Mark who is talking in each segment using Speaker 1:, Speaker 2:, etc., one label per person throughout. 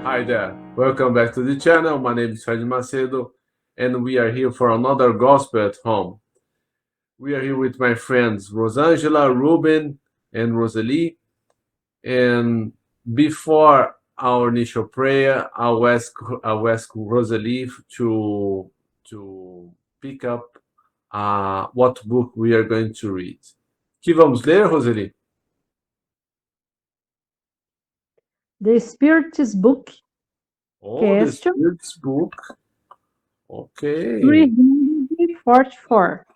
Speaker 1: Hi there, welcome back to the channel. My name is Fred Macedo, and we are here for another Gospel at Home. We are here with my friends Rosangela, Ruben, and Rosalie. And before our initial prayer, I'll ask Rosalie to pick up what book we are going to read. Que vamos ler, Rosalie?
Speaker 2: The Spiritist book,
Speaker 1: Oh, the
Speaker 2: question
Speaker 1: Spirit's book. Okay.
Speaker 2: 344.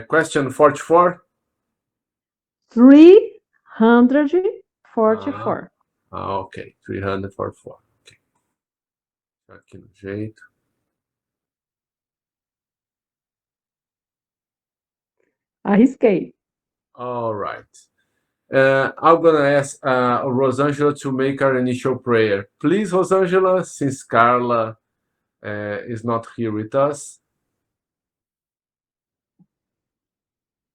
Speaker 1: Question 44.
Speaker 2: 344.
Speaker 1: Ok. 344. Ok. Aqui no jeito.
Speaker 2: Arrisquei.
Speaker 1: All right. I'm gonna ask Rosangela to make our initial prayer. Please, Rosangela, since Carla is not here with us.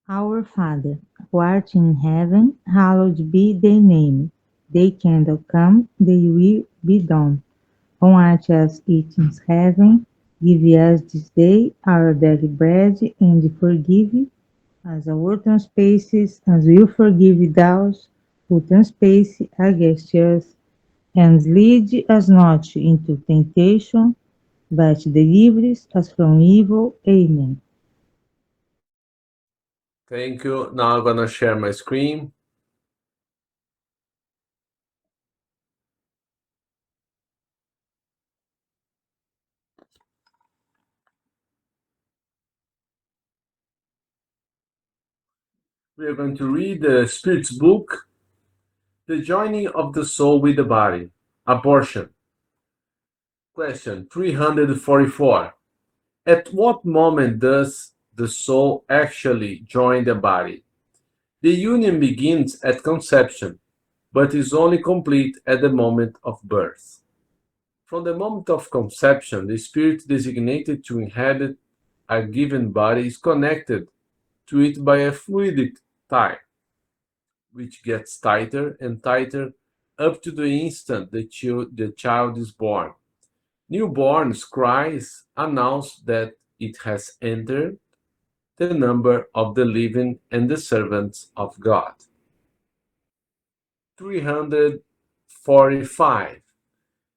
Speaker 3: Our Father, who art in heaven, hallowed be thy name. Thy kingdom come, thy will be done, on earth as it is in heaven. Give us this day our daily bread, and forgive us our trespasses, as we forgive those who trespass against us. And lead us not into temptation, but deliver us from evil. Amen.
Speaker 1: Thank you. Now I'm gonna share my screen. We are going to read the Spirit's book, The Joining of the Soul with the Body, Abortion. Question 344. At what moment does the soul actually join the body? The union begins at conception, but is only complete at the moment of birth. From the moment of conception, the spirit designated to inhabit a given body is connected to it by a fluidic tie, which gets tighter and tighter up to the instant the child is born. Newborn's cries announce that it has entered the number of the living and the servants of God. 345.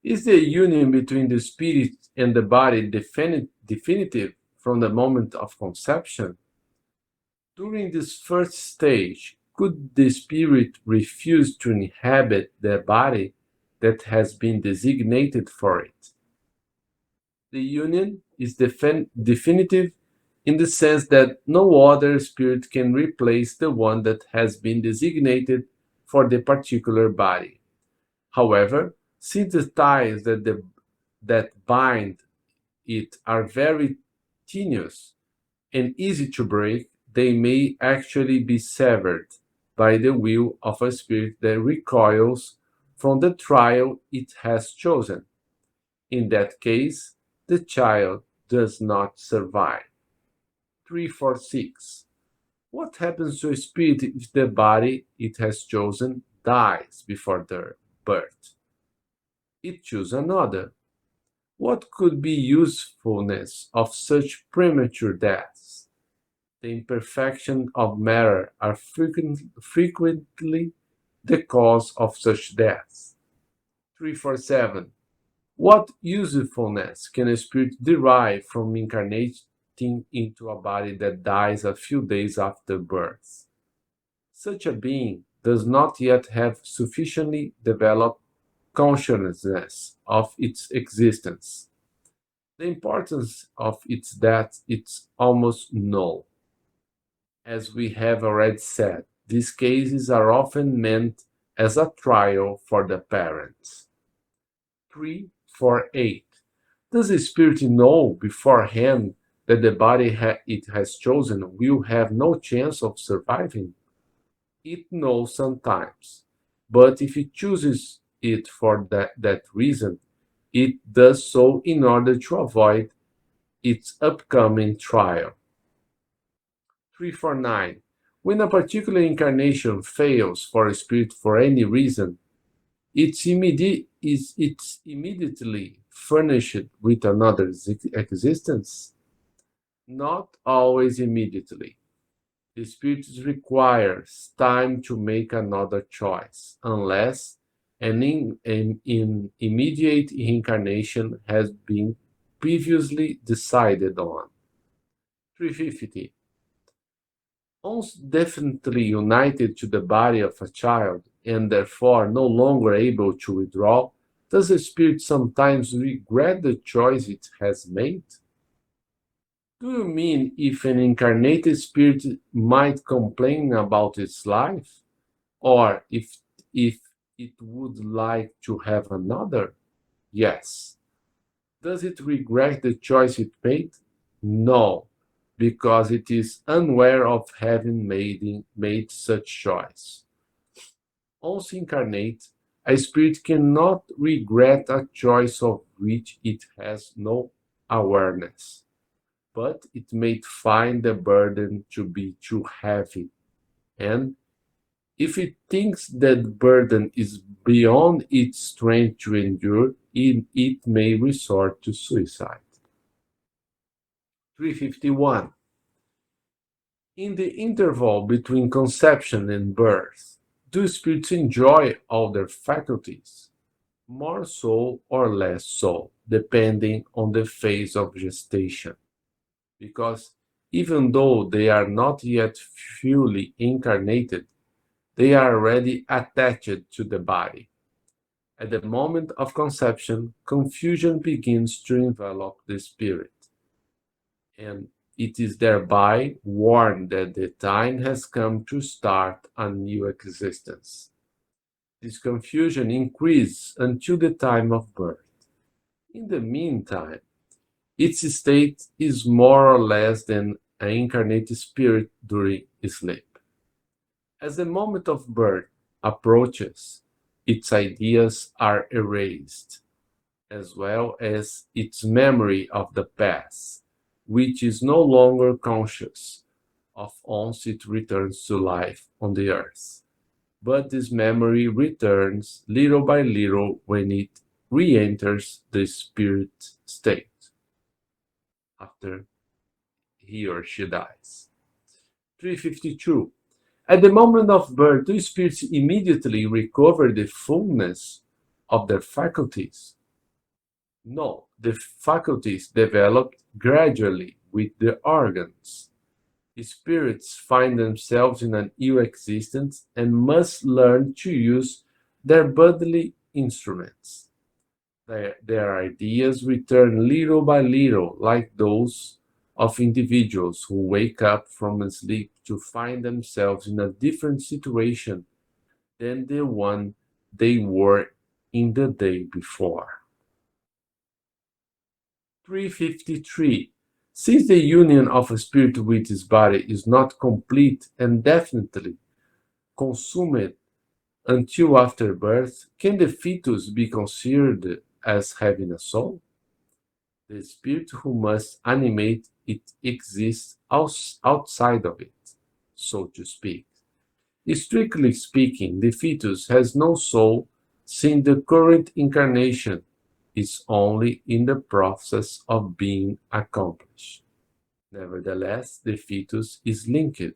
Speaker 1: Is the union between the spirit and the body definitive from the moment of conception? During this first stage, could the spirit refuse to inhabit the body that has been designated for it? The union is definitive in the sense that no other spirit can replace the one that has been designated for the particular body. However, since the ties that bind it are very tenuous and easy to break, they may actually be severed by the will of a spirit that recoils from the trial it has chosen. In that case, the child does not survive. 346. What happens to a spirit if the body it has chosen dies before their birth? It chooses another. What could be usefulness of such premature deaths? The imperfection of matter are frequently the cause of such deaths. 347. What usefulness can a spirit derive from incarnating into a body that dies a few days after birth? Such a being does not yet have sufficiently developed consciousness of its existence. The importance of its death is almost null. As we have already said, these cases are often meant as a trial for the parents. 348. Does the spirit know beforehand that the body it has chosen will have no chance of surviving? It knows sometimes, but if it chooses it for that reason, it does so in order to avoid its upcoming trial. 349. When a particular incarnation fails for a spirit for any reason, it's immediately furnished with another existence? Not always immediately. The spirit requires time to make another choice, unless an immediate reincarnation has been previously decided on. 350. Once definitely united to the body of a child, and therefore no longer able to withdraw, does the spirit sometimes regret the choice it has made? Do you mean if an incarnated spirit might complain about its life? Or if it would like to have another? Yes. Does it regret the choice it made? No, because it is unaware of having made such choice. Once incarnate, a spirit cannot regret a choice of which it has no awareness, but it may find the burden to be too heavy, and if it thinks that burden is beyond its strength to endure, it may resort to suicide. 351. In the interval between conception and birth, do spirits enjoy all their faculties? More so or less so, depending on the phase of gestation. Because even though they are not yet fully incarnated, they are already attached to the body. At the moment of conception, confusion begins to envelop the spirit, and it is thereby warned that the time has come to start a new existence. This confusion increases until the time of birth. In the meantime, its state is more or less than an incarnated spirit during sleep. As the moment of birth approaches, its ideas are erased, as well as its memory of the past, which is no longer conscious of once it returns to life on the earth. But this memory returns little by little when it re enters the spirit state after he or she dies. 352. At the moment of birth, do spirits immediately recover the fullness of their faculties? No, the faculties develop gradually with the organs. Spirits find themselves in an ill existence and must learn to use their bodily instruments. Their ideas return little by little, like those of individuals who wake up from sleep to find themselves in a different situation than the one they were in the day before. 353. Since the union of a spirit with his body is not complete and definitely consummate until after birth, can the fetus be considered as having a soul? The spirit who must animate it exists outside of it, so to speak. Strictly speaking, the fetus has no soul, since the current incarnation is only in the process of being accomplished. Nevertheless, the fetus is linked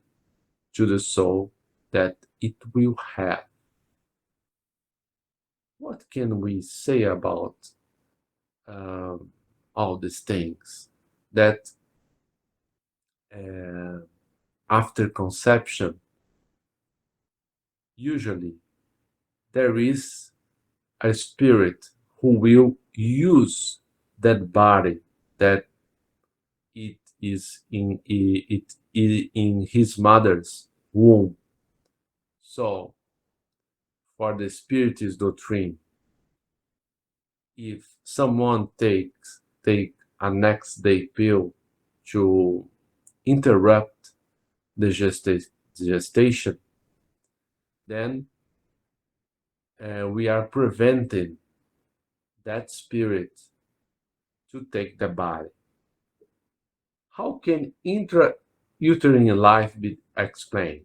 Speaker 1: to the soul that it will have. What can we say about um, all these things? That uh, after conception, usually there is a spirit who will use that body that it is in his mother's womb. So, for the spiritist doctrine, if someone take a next day pill to interrupt the gestation, then we are preventing that spirit to take the body. How can intrauterine life be explained?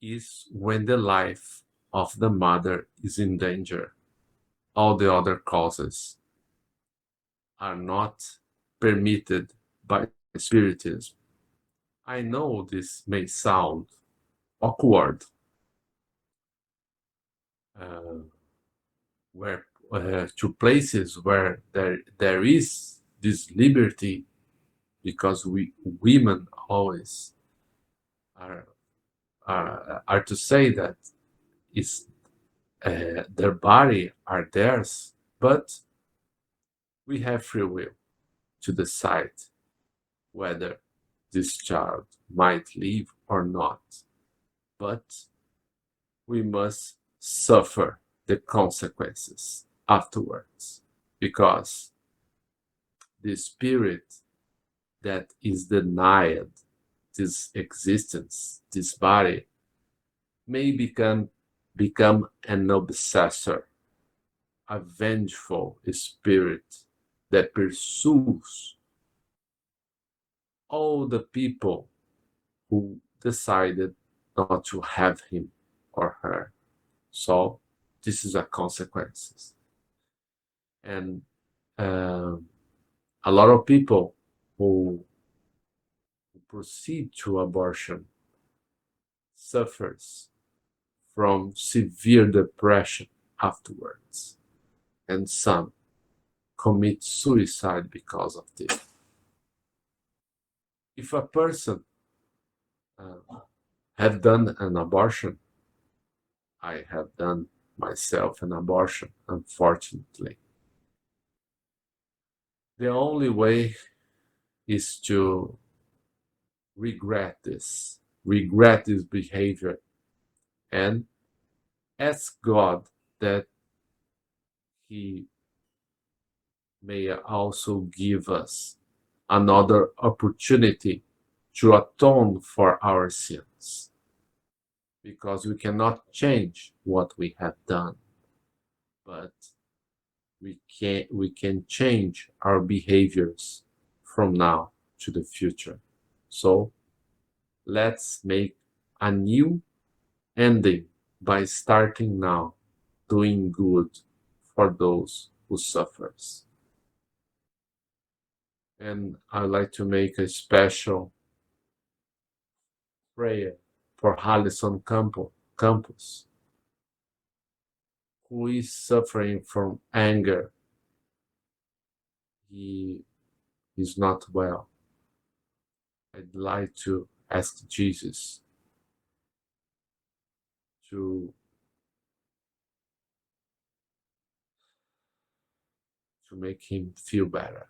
Speaker 1: is when the life of the mother is in danger. All the other causes are not permitted by Spiritism. I know this may sound awkward, uh, where to places where there is this liberty, because we women always are are to say that it's their body are theirs, but we have free will to decide whether this child might live or not. But we must suffer the consequences afterwards, because the spirit that is denied this existence, this body, may become an obsessor, a vengeful spirit that pursues all the people who decided not to have him or her. So this is a consequences. And um, a lot of people who proceed to abortion suffers from severe depression afterwards, and some commit suicide because of this. If a person have done an abortion, I have done myself an abortion, unfortunately. The only way is to regret this behavior, and ask God that He may also give us another opportunity to atone for our sins, because we cannot change what we have done, but we can change our behaviors from now to the future. So let's make a new ending by starting now doing good for those who suffers. And I'd like to make a special prayer for Harrison Campos, who is suffering from anger. He is not well. I'd like to ask Jesus to make him feel better,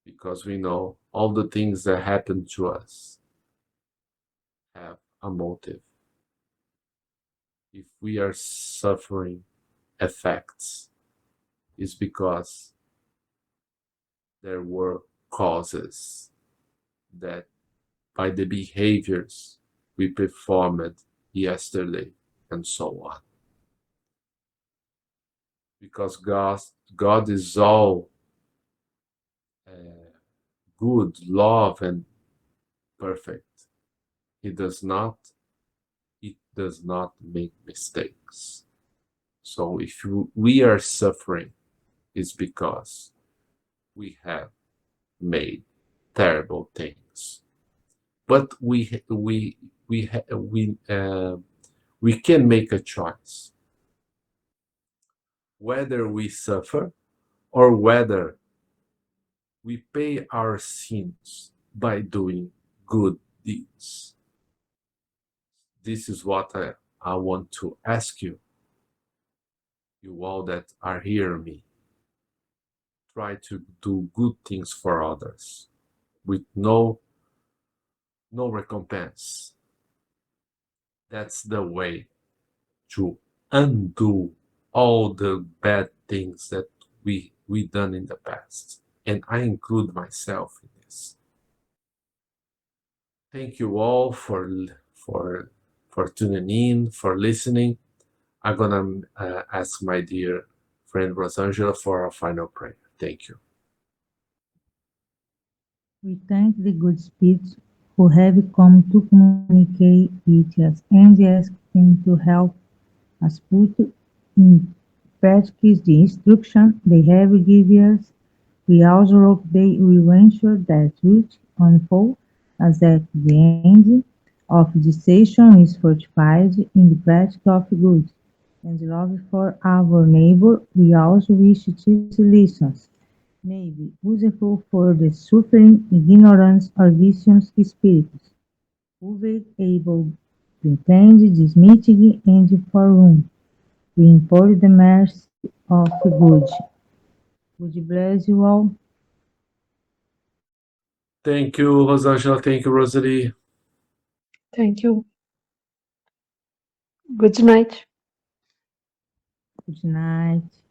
Speaker 1: because we know all the things that happen to us have a motive. If we are suffering effects, it's because there were causes that by the behaviors we performed yesterday, and so on. Because God is all good, love, and perfect. He does not make mistakes. So if we are suffering, it's because we have made terrible things. But we can make a choice whether we suffer or whether we pay our sins by doing good deeds. This is what I want to ask you, you all that are hearing me. Try to do good things for others with no recompense. That's the way to undo all the bad things that we done in the past, and I include myself in this. Thank you all for tuning in, for listening. I'm gonna ask my dear friend Rosangela for a final prayer. Thank you.
Speaker 3: We thank the good spirits who have come to communicate with us and ask them to help us put in practice the instruction they have given us. We also hope they will ensure that truth unfolds as at the end of the session is fortified in the practice of good and love for our neighbor. We also wish these lessons may be useful for the suffering, ignorance, or vicious spirits who were able to attend this meeting and for whom we implore the mercy of God. God bless you all.
Speaker 1: Thank you, Rosangela. Thank you, Rosalie.
Speaker 2: Thank you. Good night.
Speaker 3: Good night.